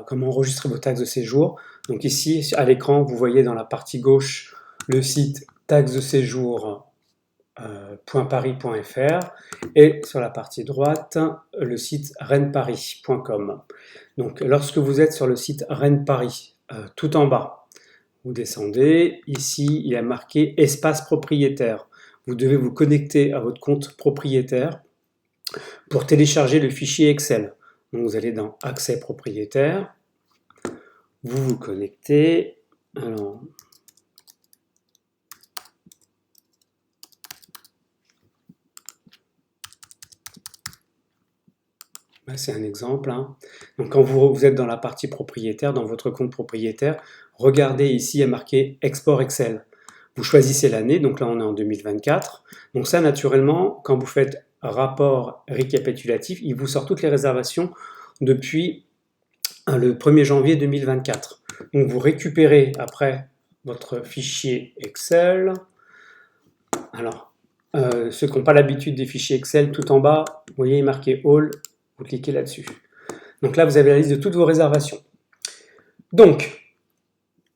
comment enregistrer vos taxes de séjour. Donc ici, à l'écran, vous voyez dans la partie gauche le site taxesdeséjour.paris.fr et sur la partie droite, le site rennesparis.com. Donc lorsque vous êtes sur le site Rennes Paris, tout en bas, vous descendez, ici il y a marqué espace propriétaire. Vous devez vous connecter à votre compte propriétaire pour télécharger le fichier Excel. Donc vous allez dans Accès propriétaire, vous vous connectez. Alors, c'est un exemple. Donc quand vous êtes dans la partie propriétaire, dans votre compte propriétaire, regardez ici, il y a marqué Export Excel. Vous choisissez l'année, donc là on est en 2024. Donc ça, naturellement, quand vous faites rapport récapitulatif, il vous sort toutes les réservations depuis le 1er janvier 2024. Donc vous récupérez après votre fichier Excel. Alors, ceux qui n'ont pas l'habitude des fichiers Excel, tout en bas, vous voyez marqué All, vous cliquez là-dessus. Donc là, vous avez la liste de toutes vos réservations. Donc,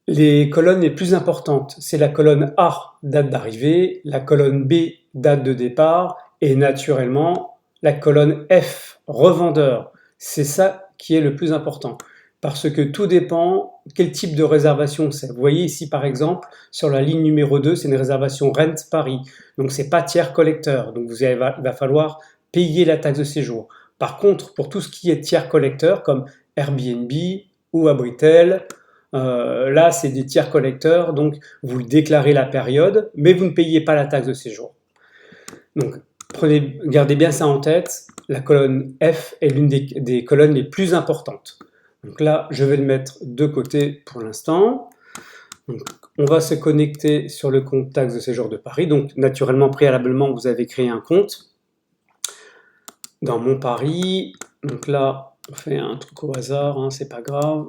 les colonnes les plus importantes, c'est la colonne A, date d'arrivée, la colonne B, date de départ, et naturellement, la colonne F, revendeur. C'est ça qui est le plus important, parce que tout dépend quel type de réservation c'est. Vous voyez ici, par exemple, sur la ligne numéro 2, c'est une réservation Rennes Paris, donc c'est pas tiers collecteur, donc il va falloir payer la taxe de séjour. Par contre, pour tout ce qui est tiers collecteur, comme Airbnb ou Abritel, là, c'est des tiers collecteurs, donc vous déclarez la période, mais vous ne payez pas la taxe de séjour. Donc, gardez bien ça en tête, la colonne F est l'une des colonnes les plus importantes. Donc là, je vais le mettre de côté pour l'instant. On va se connecter sur le compte taxe de séjour de Paris. Donc, naturellement, préalablement, vous avez créé un compte dans Mon Paris. Donc là, on fait un truc au hasard, c'est pas grave.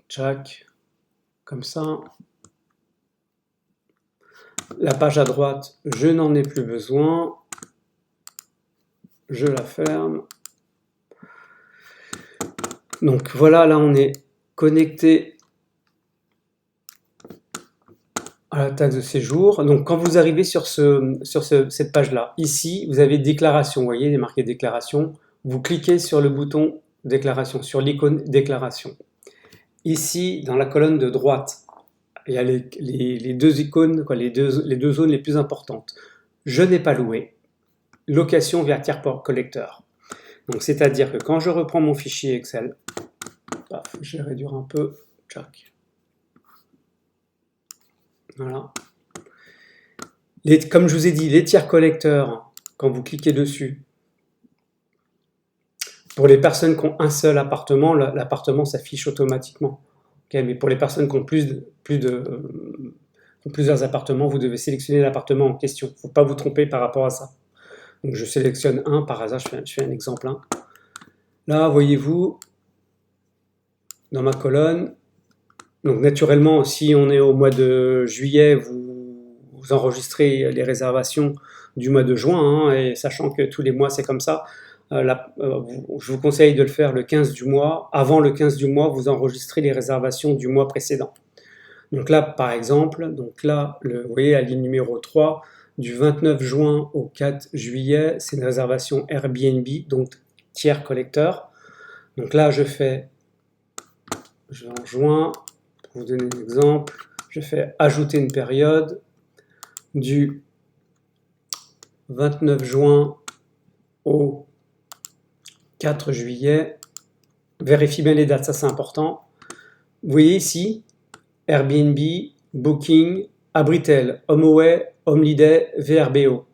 Tchac. Comme ça. La page à droite, je n'en ai plus besoin. Je la ferme. Donc voilà, là on est connecté à la taxe de séjour. Donc quand vous arrivez sur cette page-là, ici vous avez déclaration, vous voyez, il est marqué déclaration. Vous cliquez sur le bouton déclaration, sur l'icône déclaration. Ici, dans la colonne de droite, il y a les deux icônes, les deux zones les plus importantes. Je n'ai pas loué, location via tiers collecteur. Donc c'est-à-dire que quand je reprends mon fichier Excel, je vais réduire un peu, tchac. Voilà. Comme je vous ai dit, les tiers collecteurs, quand vous cliquez dessus, pour les personnes qui ont un seul appartement, l'appartement s'affiche automatiquement. Okay, mais pour les personnes qui ont plusieurs appartements, vous devez sélectionner l'appartement en question. Il ne faut pas vous tromper par rapport à ça. Donc je sélectionne un, par hasard, je fais un exemple. Là, voyez-vous, dans ma colonne, donc naturellement, si on est au mois de juillet, vous enregistrez les réservations du mois de juin, et sachant que tous les mois c'est comme ça, je vous conseille de le faire le 15 du mois. Avant le 15 du mois, vous enregistrez les réservations du mois précédent. Donc là, par exemple, vous voyez la ligne numéro 3, du 29 juin au 4 juillet, c'est une réservation Airbnb, donc tiers collecteur. Donc là, je vais en juin, pour vous donner un exemple, je fais ajouter une période du 29 juin au 4 juillet. Vérifiez bien les dates, ça c'est important. Vous voyez ici, Airbnb, Booking, Abritel, HomeAway, HomeLiday, VRBO.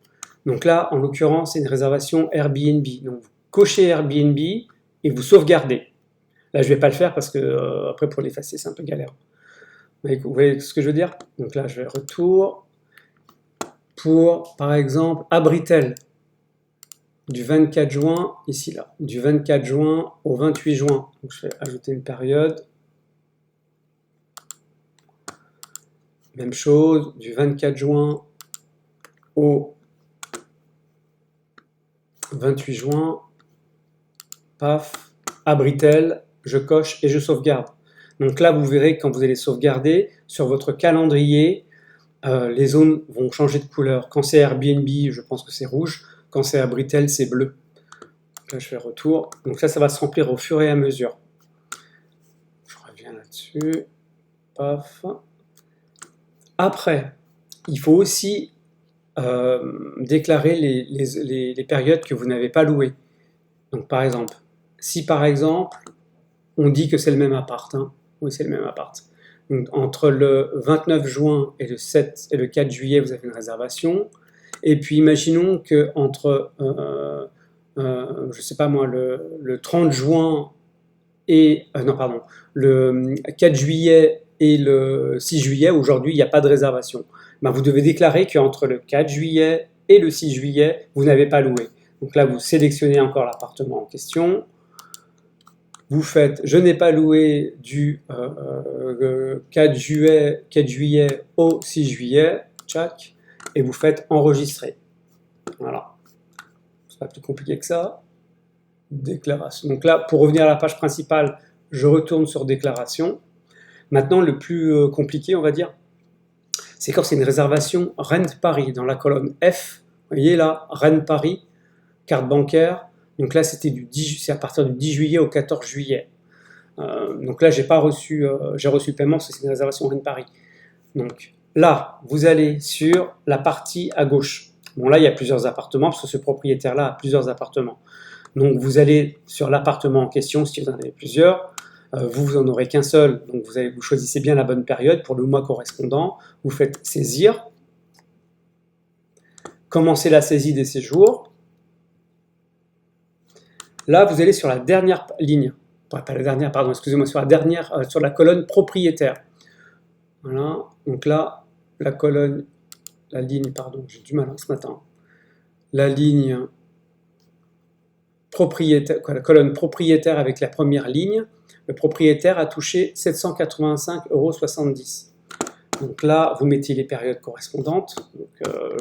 Donc là, en l'occurrence, c'est une réservation Airbnb. Donc vous cochez Airbnb et vous sauvegardez. Là, je ne vais pas le faire parce que après, pour l'effacer, c'est un peu galère. Vous voyez ce que je veux dire? Donc là, je vais retour pour, par exemple, Abritel. Du 24 juin, ici là, du 24 juin au 28 juin. Donc je vais ajouter une période. Même chose, du 24 juin au 28 juin. Paf, Abritel. je coche et je sauvegarde. Donc là, vous verrez quand vous allez sauvegarder, sur votre calendrier, les zones vont changer de couleur. Quand c'est Airbnb, je pense que c'est rouge. Quand c'est Abritel, c'est bleu. Donc là, je fais retour. Donc ça va se remplir au fur et à mesure. Je reviens là-dessus. Paf. Après, il faut aussi déclarer les périodes que vous n'avez pas louées. Donc par exemple, si par exemple, on dit que c'est le même appart, hein. Oui, c'est le même appart. Donc, entre le 29 juin et le 7 et le 4 juillet, vous avez une réservation. Et puis imaginons que entre, je sais pas moi, le 30 juin et non pardon, le 4 juillet et le 6 juillet, aujourd'hui, il n'y a pas de réservation. Ben, vous devez déclarer qu'entre le 4 juillet et le 6 juillet, vous n'avez pas loué. Donc là, vous sélectionnez encore l'appartement en question. Vous faites « Je n'ai pas loué du 4 juillet au 6 juillet », tchac, et vous faites « Enregistrer ». Voilà. C'est pas plus compliqué que ça. Déclaration. Donc là, pour revenir à la page principale, je retourne sur « Déclaration ». Maintenant, le plus compliqué, on va dire, c'est quand c'est une réservation Rennes Paris, dans la colonne F. Vous voyez là, Rennes Paris, carte bancaire. Donc là, c'est à partir du 10 juillet au 14 juillet. Donc là, j'ai reçu le paiement parce que c'est une réservation Rennes Paris. Donc là, vous allez sur la partie à gauche. Bon, là, il y a plusieurs appartements parce que ce propriétaire-là a plusieurs appartements. Donc vous allez sur l'appartement en question si vous en avez plusieurs. Vous en aurez qu'un seul, donc vous choisissez bien la bonne période pour le mois correspondant. Vous faites saisir. Commencez la saisie des séjours. Là, vous allez sur la dernière ligne, pas la dernière, pardon, excusez-moi, sur la colonne propriétaire. Voilà, donc là, la ligne, pardon, j'ai du mal ce matin. La ligne propriétaire, la colonne propriétaire avec la première ligne, le propriétaire a touché 785,70 €. Donc là, vous mettez les périodes correspondantes. Donc,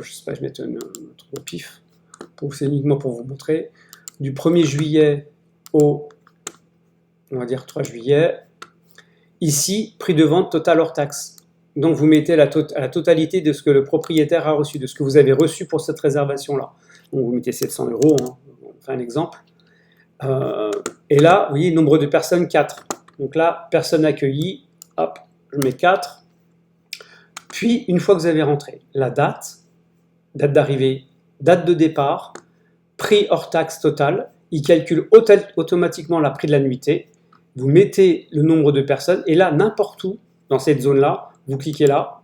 je ne sais pas, je mets un truc au pif, c'est uniquement pour vous montrer. Du 1er juillet au, on va dire 3 juillet. Ici, prix de vente total hors taxe. Donc vous mettez la totalité de ce que le propriétaire a reçu, de ce que vous avez reçu pour cette réservation-là. Donc vous mettez 700 €, hein, on fait un exemple. Et là, vous voyez, nombre de personnes, 4. Donc là, personne accueillie, hop, je mets 4. Puis, une fois que vous avez rentré la date d'arrivée, date de départ, prix hors taxe total, il calcule automatiquement la prix de la nuitée, vous mettez le nombre de personnes, et là, n'importe où, dans cette zone-là, vous cliquez là,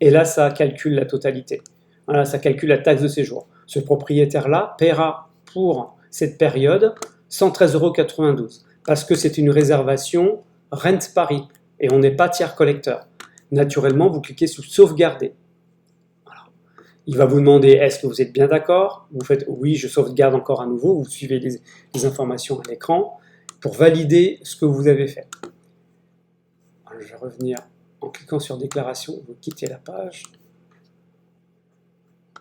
et là, ça calcule la totalité. Voilà, ça calcule la taxe de séjour. Ce propriétaire-là paiera pour cette période 113,92 €, parce que c'est une réservation Rent Paris, et on n'est pas tiers collecteur. Naturellement, vous cliquez sur sauvegarder. Il va vous demander est-ce que vous êtes bien d'accord. Vous faites oui, je sauvegarde encore à nouveau. Vous suivez les informations à l'écran pour valider ce que vous avez fait. Alors, je vais revenir en cliquant sur déclaration. Vous quittez la page.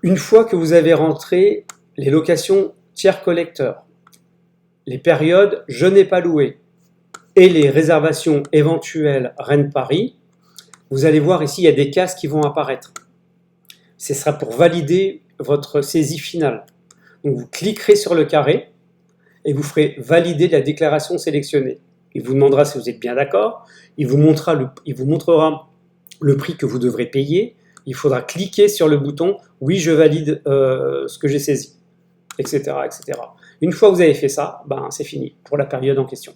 Une fois que vous avez rentré les locations tiers collecteurs, les périodes je n'ai pas loué et les réservations éventuelles Rennes Paris, vous allez voir ici il y a des cases qui vont apparaître. Ce sera pour valider votre saisie finale. Donc vous cliquerez sur le carré et vous ferez valider la déclaration sélectionnée. Il vous demandera si vous êtes bien d'accord, il vous montrera le prix que vous devrez payer, il faudra cliquer sur le bouton « Oui, je valide ce que j'ai saisi », etc., etc. Une fois que vous avez fait ça, c'est fini pour la période en question.